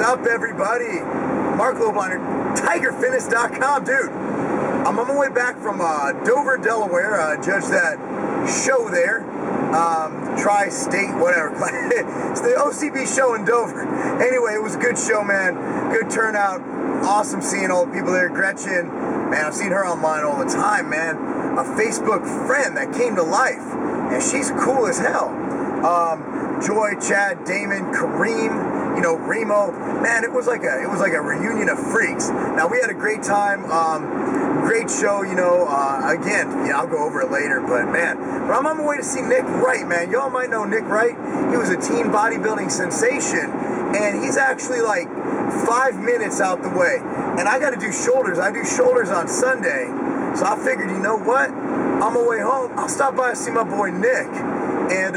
up, everybody? Marc Lobliner, TigerFitness.com, dude. I'm on my way back from Dover, Delaware. Judged that show there, Tri-State, whatever. It's the OCB show in Dover. Anyway, it was a good show, man. Good turnout. Awesome seeing all the people there. Gretchen, man, I've seen her online all the time, man. A Facebook friend that came to life, and she's cool as hell. Joy, Chad, Damon, Kareem, you know, Remo. Man, it was like a reunion of freaks. Now, we had a great time. Great show, you know. Again, I'll go over it later, but man, I'm on my way to see Nick Wright, man. Y'all might know Nick Wright. He was a teen bodybuilding sensation, and he's actually like 5 minutes out the way. And I got to do shoulders. I do shoulders on Sunday, so I figured, you know what? On my way home, I'll stop by and see my boy Nick, and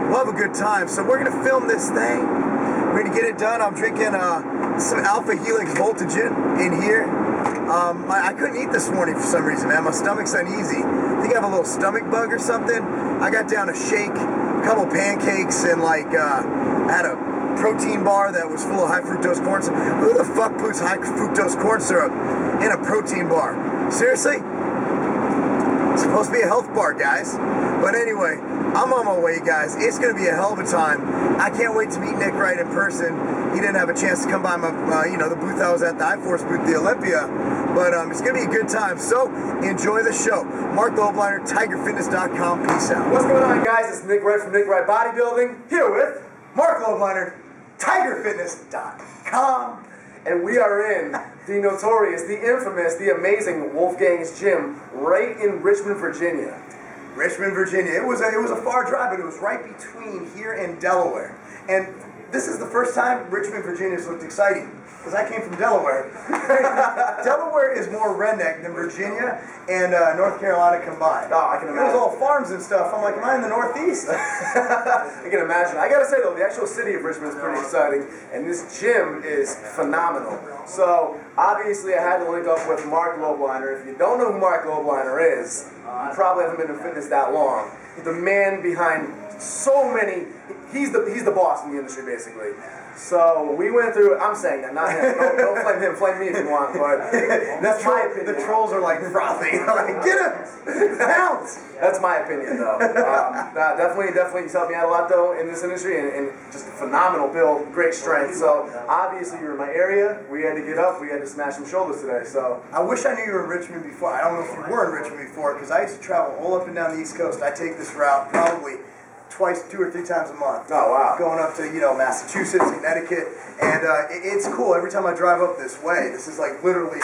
we'll have a good time. So we're gonna film this thing. We're gonna get it done. I'm drinking some Alpha Helix Voltagen in here. I couldn't eat this morning for some reason, man. My stomach's uneasy. I think I have a little stomach bug or something. I got down a shake, a couple pancakes, and like I had a protein bar that was full of high fructose corn syrup. Who the fuck puts high fructose corn syrup in a protein bar? Seriously? It's supposed to be a health bar, guys. But anyway, I'm on my way, guys. It's going to be a hell of a time. I can't wait to meet Nick Wright in person. He didn't have a chance to come by my, the booth I was at, the iForce booth, the Olympia. But it's going to be a good time. So enjoy the show. Marc Lobliner, TigerFitness.com. Peace out. What's going on, guys? It's Nick Wright from Nick Wright Bodybuilding, here with Marc Lobliner, TigerFitness.com. And we are in the notorious, the infamous, the amazing Wolfgang's Gym right in Richmond, Virginia. Richmond, Virginia. It was a far drive, but it was right between here and Delaware. And this is the first time Richmond, Virginia has looked exciting, because I came from Delaware. Delaware is more redneck than Virginia and North Carolina combined. Oh, I can imagine. It was all farms and stuff. I'm like, am I in the Northeast? I can imagine. I gotta say though, the actual city of Richmond is pretty exciting, and this gym is phenomenal. So obviously, I had to link up with Marc Lobliner. If you don't know who Marc Lobliner is, you probably haven't been in fitness that long. The man behind so many. He's the boss in the industry, basically. So we went through. I'm saying that, not him. Don't flame him. Flame me if you want. But that's my opinion. The trolls are like frothing. Like, get him! Bounce! That's my opinion, though. Definitely, he's helped me out a lot, though, in this industry, and just a phenomenal build, great strength. So obviously, you're in my area. We had to get up. We had to smash some shoulders today. So I wish I knew you were in Richmond before. I don't know if you were in Richmond before, because I used to travel all up and down the East Coast. I take this route probably twice, 2 or 3 times a month. Oh, wow. Going up to, Massachusetts, Connecticut, and it's cool. Every time I drive up this way, this is like literally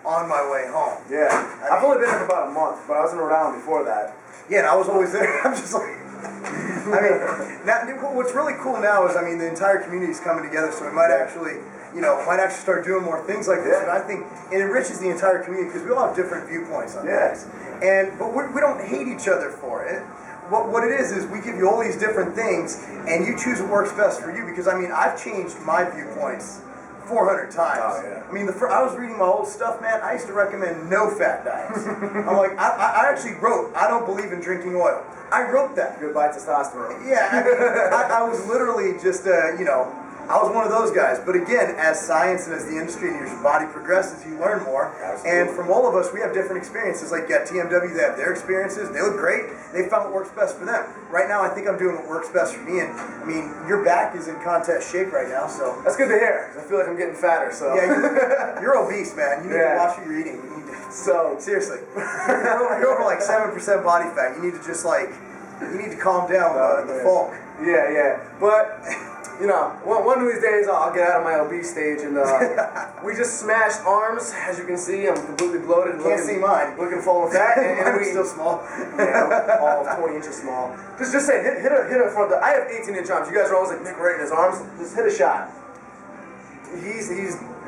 on my way home. Yeah. I've only been here for about a month, but I was in Rhode Island before that. Yeah, and I was always there. I'm just like, what's really cool now is, the entire community is coming together, so we might actually, start doing more things like this. And I think it enriches the entire community, because we all have different viewpoints on things. But we don't hate each other for it. What it is we give you all these different things, and you choose what works best for you, because, I've changed my viewpoints 400 times. Oh, yeah. I was reading my old stuff, man. I used to recommend no-fat diets. I'm like, I actually wrote, I don't believe in drinking oil. I wrote that. Goodbye testosterone. Yeah, I was literally just, I was one of those guys. But again, as science and as the industry and your body progresses, you learn more. Absolutely. And from all of us, we have different experiences. Like at TMW, they have their experiences. They look great. They found what works best for them. Right now, I think I'm doing what works best for me. And your back is in contest shape right now, so that's good to hear. I feel like I'm getting fatter. So yeah, you're obese, man. You need to watch what you're eating. So seriously, you're over like 7% body fat. You need to just you need to calm down the bulk. Yeah. But one of these days I'll get out of my obese stage, and we just smashed arms. As you can see, I'm completely bloated. Can't see mine. Looking full of fat, and I'm still small. Yeah, all 20 inches small. Just say, hit a front. I have 18-inch arms. You guys are always like Nick Wright in his arms. Just hit a shot. He's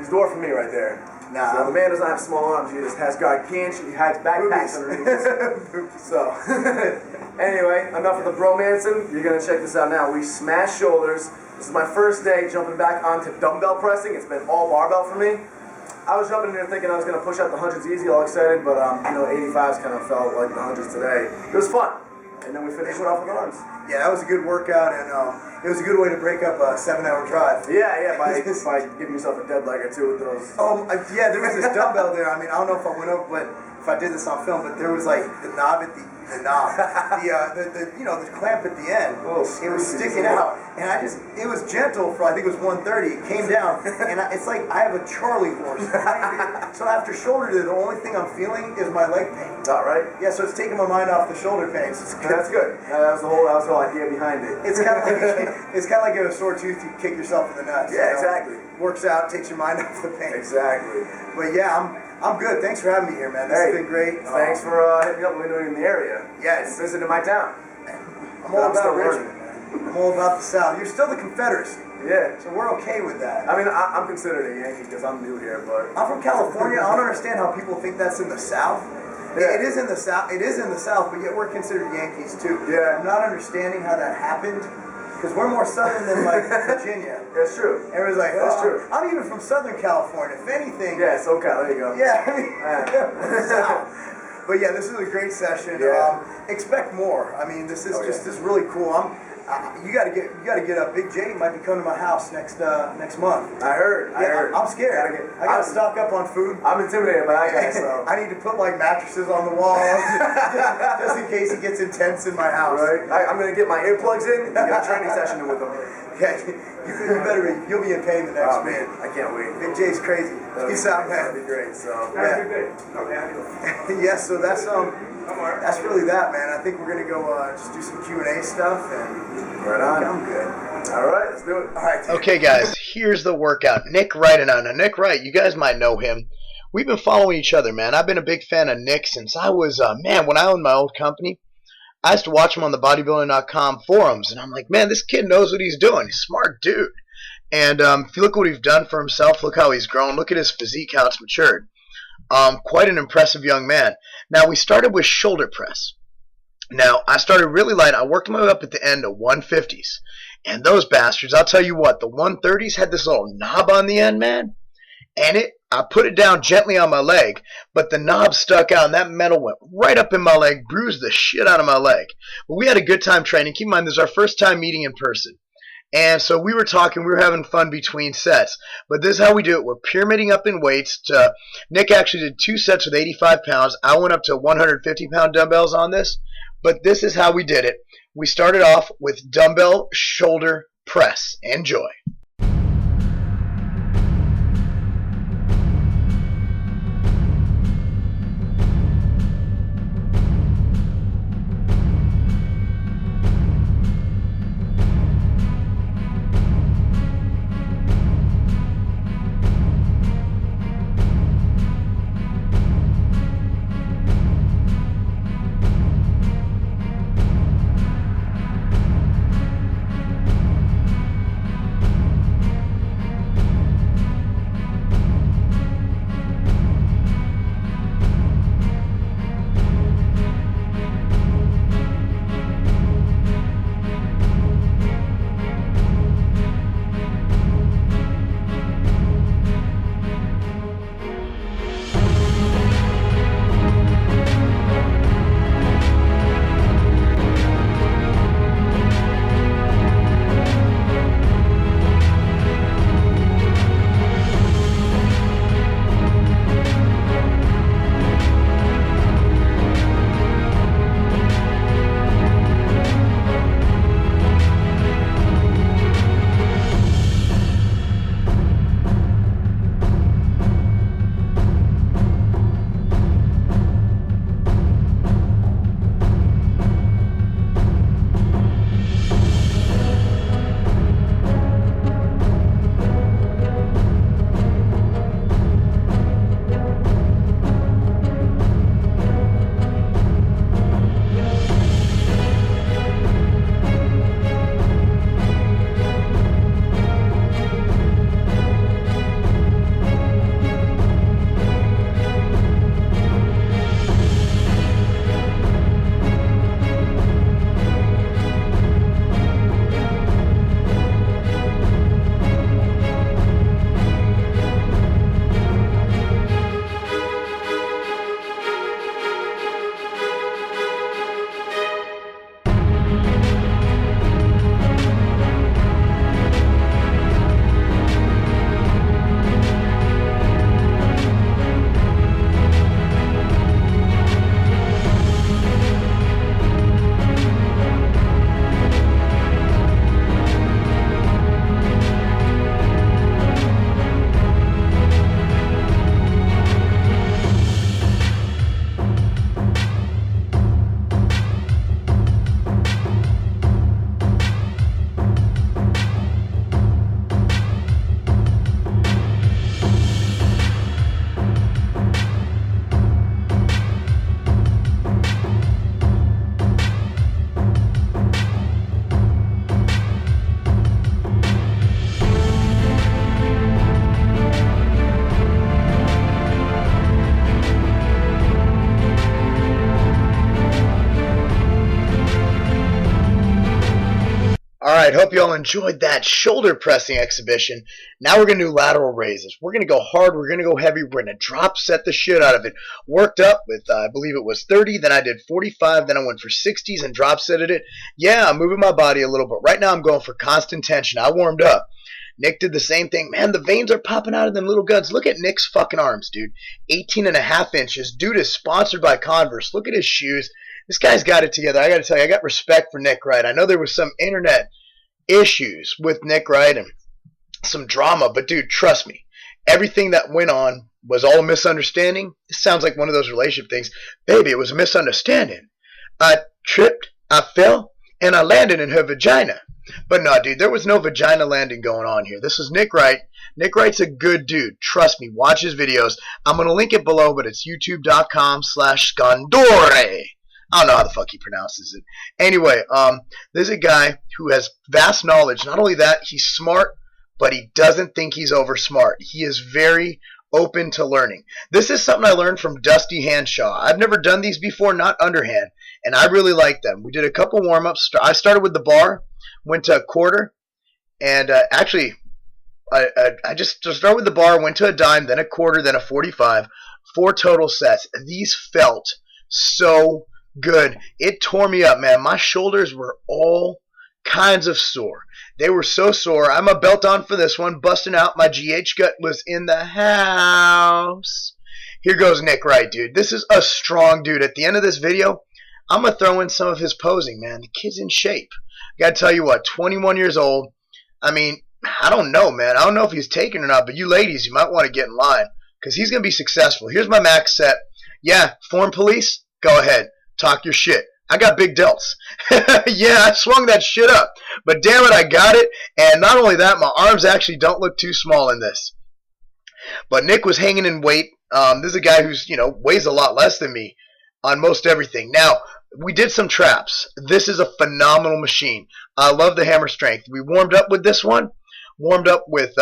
dwarfing me right there. Nah, so the man doesn't have small arms. He just has gargantuan. He hides backpacks underneath. So, anyway, enough of the bromancing. You're gonna check this out now. We smash shoulders. This is my first day jumping back onto dumbbell pressing. It's been all barbell for me. I was jumping in there thinking I was gonna push out the hundreds easy, all excited, but 85s kind of felt like the hundreds today. It was fun. And then we finished it off with arms. Yeah, that was a good workout, and it was a good way to break up a 7-hour drive. Yeah, by giving yourself a dead leg or two with those. Yeah, there was this dumbbell there. I mean, I don't know if I went over, but if I did this on film, but there was like the knob at the clamp at the end. It was sticking out, and it was gentle for, I think it was 130. It came down, and it's like I have a Charlie horse. So after shoulder day, the only thing I'm feeling is my leg pain. All right. Yeah, so it's taking my mind off the shoulder pain. So that's good. That was the whole idea behind it. It's kind of like if a sore tooth, you kick yourself in the nuts. Yeah, exactly. Works out, takes your mind off the pain. Exactly. But yeah, I'm good. Thanks for having me here, man. This has been great. Thanks for hitting me up when you're in the area. Yes. Visiting my town. I'm all about Richmond, man. I'm all about the South. You're still the Confederacy. Yeah. So we're okay with that. I mean, I'm considered a Yankee because I'm new here, but I'm from California. I don't understand how people think that's in the South. Yeah. It is in the South. It is in the South, but yet we're considered Yankees too. Yeah. I'm not understanding how that happened. Because we're more southern than like Virginia. That's true. Everyone's like, that's true. I'm even from Southern California. If anything. Yeah, SoCal. There you go. Yeah. I mean, but yeah, this is a great session. Yeah. Expect more. I mean, this is this is really cool. You gotta get up. Big J might be coming to my house next month. I heard. I'm scared. I gotta stock up on food. I'm intimidated by that guy. So I need to put like mattresses on the wall just in case it gets intense in my house. Right. I'm gonna get my earplugs in and get a training session in with him. Yeah, you better be. You'll be in pain the next minute. I can't wait. Big J's crazy. He's out, man. That'd be great. So yeah. So that's really that, man. I think we're gonna go just do some Q&A stuff and. Right on. I'm good. All right, let's do it. All right. Dude. Okay, guys, here's the workout. Nick Wright and I. Now, Nick Wright, you guys might know him. We've been following each other, man. I've been a big fan of Nick since I was, when I owned my old company, I used to watch him on the bodybuilding.com forums, and I'm like, man, this kid knows what he's doing. He's a smart dude. And if you look what he's done for himself, look how he's grown. Look at his physique, how it's matured. Quite an impressive young man. Now, we started with shoulder press. Now, I started really light. I worked my way up at the end of 150s. And those bastards, I'll tell you what, the 130s had this little knob on the end, man. And I put it down gently on my leg, but the knob stuck out, and that metal went right up in my leg, bruised the shit out of my leg. But we had a good time training. Keep in mind, this is our first time meeting in person. And so we were talking, we were having fun between sets. But this is how we do it. We're pyramiding up in weights. Nick actually did 2 sets with 85 pounds. I went up to 150-pound dumbbells on this. But this is how we did it. We started off with dumbbell shoulder press. Enjoy. Alright, hope you all enjoyed that shoulder pressing exhibition. Now we're going to do lateral raises. We're going to go hard, we're going to go heavy, we're going to drop set the shit out of it. Worked up with, I believe it was 30, then I did 45, then I went for 60s and drop setted it. Yeah, I'm moving my body a little bit. Right now I'm going for constant tension. I warmed up. Nick did the same thing. Man, the veins are popping out of them little guns. Look at Nick's fucking arms, dude. 18.5 inches. Dude is sponsored by Converse. Look at his shoes. This guy's got it together. I got to tell you, I got respect for Nick Wright. I know there was some internet issues with Nick Wright and some drama, but dude, trust me, everything that went on was all a misunderstanding. It sounds like one of those relationship things. Baby, it was a misunderstanding. I tripped, I fell, and I landed in her vagina. But no, dude, there was no vagina landing going on here. This is Nick Wright. Nick Wright's a good dude. Trust me, watch his videos. I'm going to link it below, but it's youtube.com/Scandore. I don't know how the fuck he pronounces it. Anyway, there's a guy who has vast knowledge. Not only that, he's smart, but he doesn't think he's over smart. He is very open to learning. This is something I learned from Dusty Hanshaw. I've never done these before, not underhand, and I really like them. We did a couple warm-ups. I started with the bar, went to a quarter, and actually, I just started with the bar, went to a dime, then a quarter, then a 45. 4 total sets. These felt so good. It tore me up, man. My shoulders were all kinds of sore. They were so sore. I'm a belt on for this one, busting out. My GH gut was in the house. Here goes Nick Wright, dude. This is a strong dude. At the end of this video, I'm going to throw in some of his posing, man. The kid's in shape. I got to tell you what, 21 years old. I mean, I don't know, man. I don't know if he's taken or not, but you ladies, you might want to get in line because he's going to be successful. Here's my max set. Yeah, form police, go ahead. Talk your shit. I got big delts. Yeah, I swung that shit up. But damn it, I got it. And not only that, my arms actually don't look too small in this. But Nick was hanging in weight. This is a guy who's, weighs a lot less than me on most everything. Now, we did some traps. This is a phenomenal machine. I love the hammer strength. We warmed up with this one. Warmed up with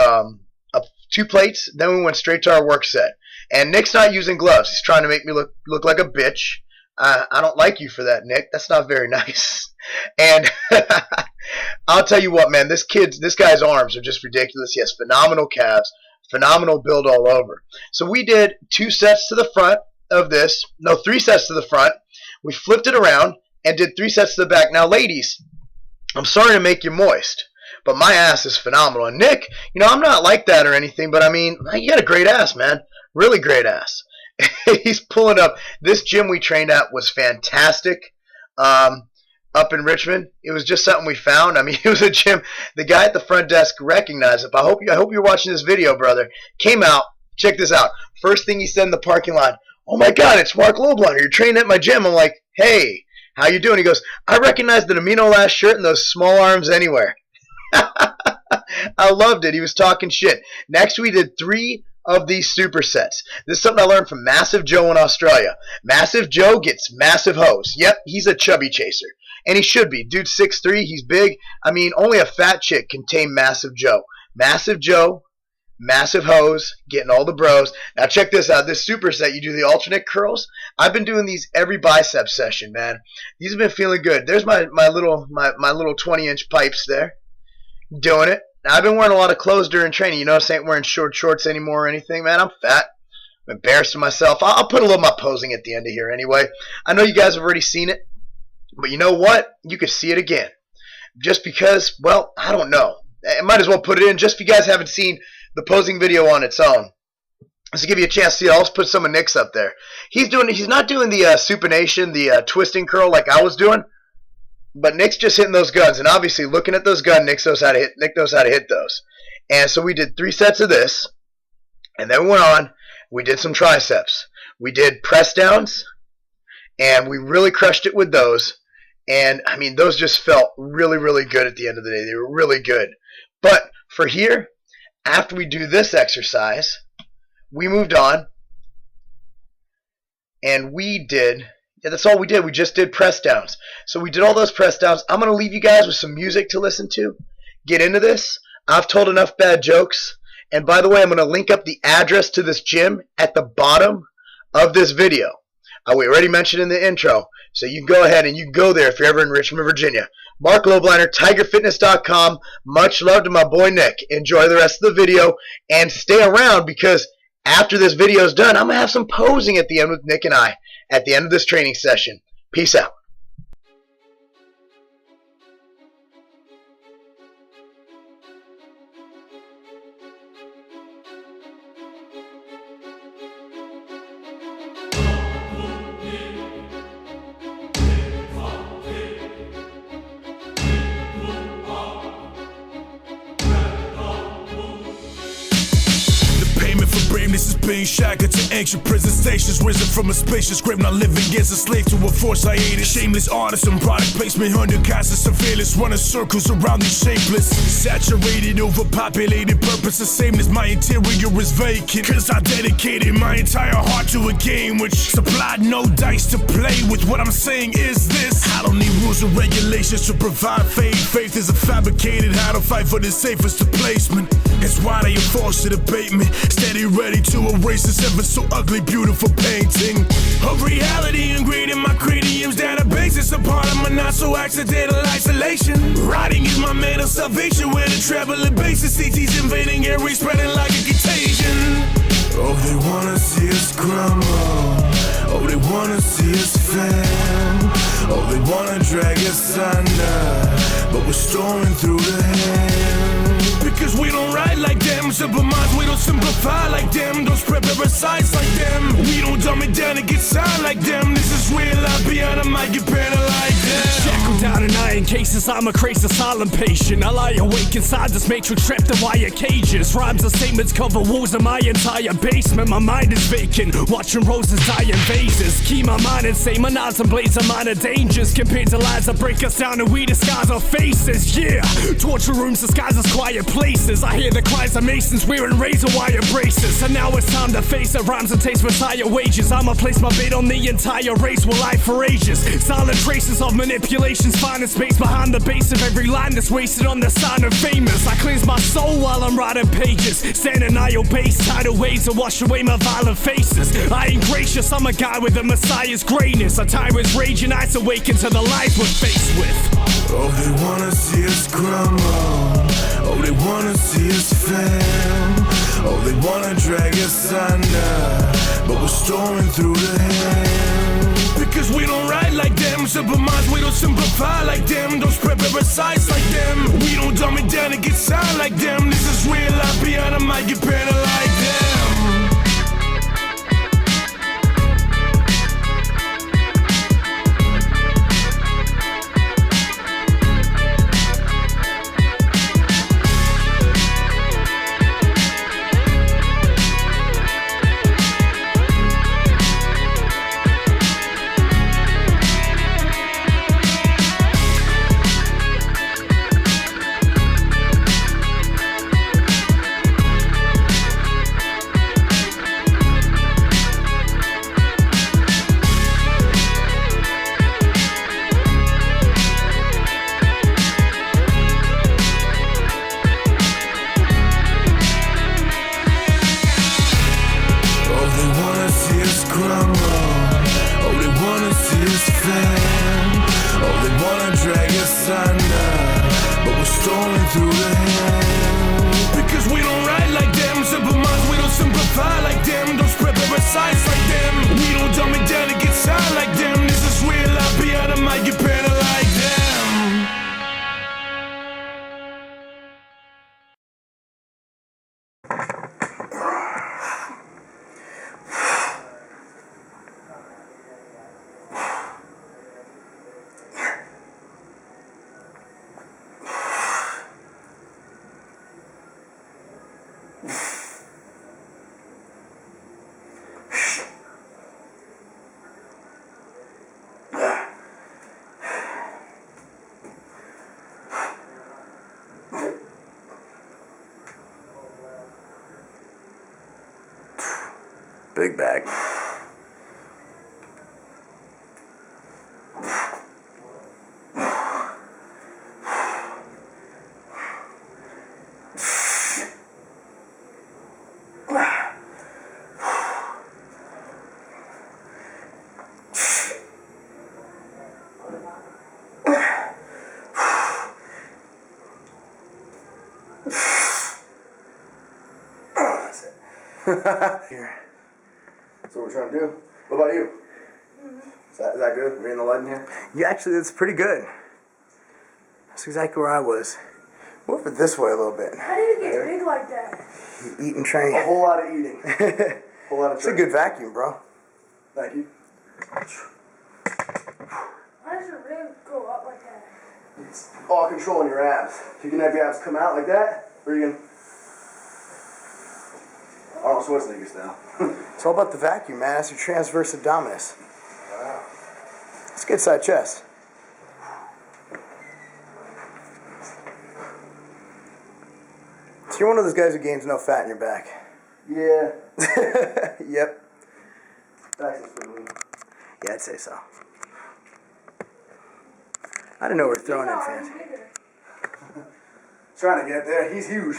2 plates. Then we went straight to our work set. And Nick's not using gloves. He's trying to make me look like a bitch. I don't like you for that, Nick. That's not very nice. And I'll tell you what, man, this guy's arms are just ridiculous. He has phenomenal calves, phenomenal build all over. So we did 2 sets to the front of this. No, 3 sets to the front. We flipped it around and did 3 sets to the back. Now, ladies, I'm sorry to make you moist, but my ass is phenomenal. And Nick, I'm not like that or anything, but I mean, you got a great ass, man. Really great ass. He's pulling up. This gym we trained at was fantastic up in Richmond. It was just something we found. I mean, it was a gym. The guy at the front desk recognized it. I hope you're watching this video, brother. Came out. Check this out. First thing he said in the parking lot, "Oh, my God, it's Marc Lobliner. You're training at my gym." I'm like, "Hey, how you doing?" He goes, "I recognize the amino last shirt and those small arms anywhere." I loved it. He was talking shit. Next, we did 3 of these supersets. This is something I learned from Massive Joe in Australia. Massive Joe gets massive hose. Yep, he's a chubby chaser. And he should be. Dude's 6'3", he's big. I mean, only a fat chick can tame Massive Joe. Massive Joe, massive hose, getting all the bros. Now check this out. This superset, you do the alternate curls. I've been doing these every bicep session, man. These have been feeling good. There's my little 20-inch pipes there. Doing it. Now, I've been wearing a lot of clothes during training. You notice I ain't wearing short shorts anymore or anything, man. I'm fat. I'm embarrassing myself. I'll put a little of my posing at the end of here anyway. I know you guys have already seen it, but you know what? You could see it again. Just because, well, I don't know. I might as well put it in just if you guys haven't seen the posing video on its own. Just to give you a chance to see it, I'll just put some of Nick's up there. He's not doing the supination, the twisting curl like I was doing. But Nick's just hitting those guns, and obviously looking at those guns, Nick knows how to hit those. And so we did 3 sets of this, and then we went on. We did some triceps. We did press downs, and we really crushed it with those. And I mean, those just felt really, really good at the end of the day. They were really good. But for here, after we do this exercise, we moved on, and we did. Yeah, that's all we did. We just did press downs. So we did all those press downs. I'm going to leave you guys with some music to listen to. Get into this. I've told enough bad jokes. And by the way, I'm going to link up the address to this gym at the bottom of this video. We already mentioned in the intro, so you can go ahead and you can go there if you're ever in Richmond, Virginia. Marc Lobliner, TigerFitness.com. Much love to my boy Nick. Enjoy the rest of the video and stay around because after this video is done, I'm going to have some posing at the end with Nick and I at the end of this training session. Peace out. This is being shackled to ancient prison stations, risen from a spacious grave, not living as a slave to a force I hated. Shameless artists and product placement, under constant surveillance, running circles around these shapeless, saturated, overpopulated, purpose the same as my interior is vacant. Cause I dedicated my entire heart to a game which supplied no dice to play with. What I'm saying is this: I don't need rules or regulations to provide faith. Faith is a fabricated how to fight for the safest of placement. That's why they are forced to debate me, steady ready to erase this ever so ugly, beautiful painting of reality ingrained in my cranium's databases, a part of my not so accidental isolation. Writing is my mental salvation, where the traveling basis, CT's invading areas, spreading like a contagion. Oh, they wanna see us crumble. Oh, they wanna see us fail. Oh, they wanna drag us under, but we're storming through the hell. Because we don't write like them, simple minds, we don't simplify like them, don't spread parasites like them. We don't dumb it down and get signed like them. This is real life beyond a mic, get better like them. Shackled down in iron cases, I'm a crazy silent patient. I lie awake inside this matrix, trapped in wire cages. Rhymes and statements cover walls in my entire basement. My mind is vacant, watching roses die in vases. Keep my mind insane, my knives and blades are minor dangers compared to lies that break us down and we disguise our faces. Yeah, torture rooms disguised as quiet places. I hear the cries of masons wearing razor wire braces. And now it's time to face it. Rhymes and taste with higher wages. I'ma place my bid on the entire race. Will lie for ages. Silent traces of manipulations, finding space behind the base of every line that's wasted on the sign of famous. I cleanse my soul while I'm writing pages. Stand and I obey tidal waves to wash away my violent faces. I ain't gracious, I'm a guy with the Messiah's greatness. A tyrant's raging eyes awaken to the life we're faced with. Oh, they wanna see us crumble. Oh, they wanna see us fail. Oh, they wanna drag us under, but we're storming through the hell. Because we don't write like them, simple minds, we don't simplify like them, don't spread parasites like them. We don't dumb it down and get signed like them. This is real life beyond a mic, get better like them. Big bag. Here. That's what we're trying to do. What about you? Is that good? We're in the lead in here? Yeah, actually, that's pretty good. That's exactly where I was. Move it this way a little bit. How do you get big like that? You eat and train. A whole lot of eating. A whole lot of It's a good vacuum, bro. Thank you. Why does your rib go up like that? It's all controlling your abs. You can have your abs come out like that, or you can Arnold Schwarzenegger style. It's all about the vacuum, man. That's your transverse abdominis. Wow. It's a good side chest. So you're one of those guys who gains no fat in your back. Yeah. Yep. That's just for me. Yeah, I'd say so. I didn't know we were throwing in fans. Trying to get there. He's huge.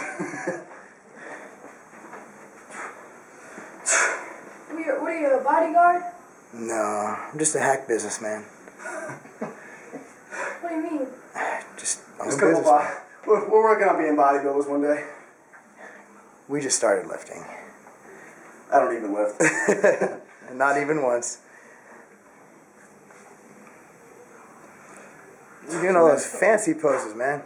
What are you, a bodyguard? No, I'm just a hack businessman. What do you mean? I'm a Just come businessman. by. We're working on being bodybuilders one day. We just started lifting. I don't even lift. Not even once. You're doing all those fancy poses, man.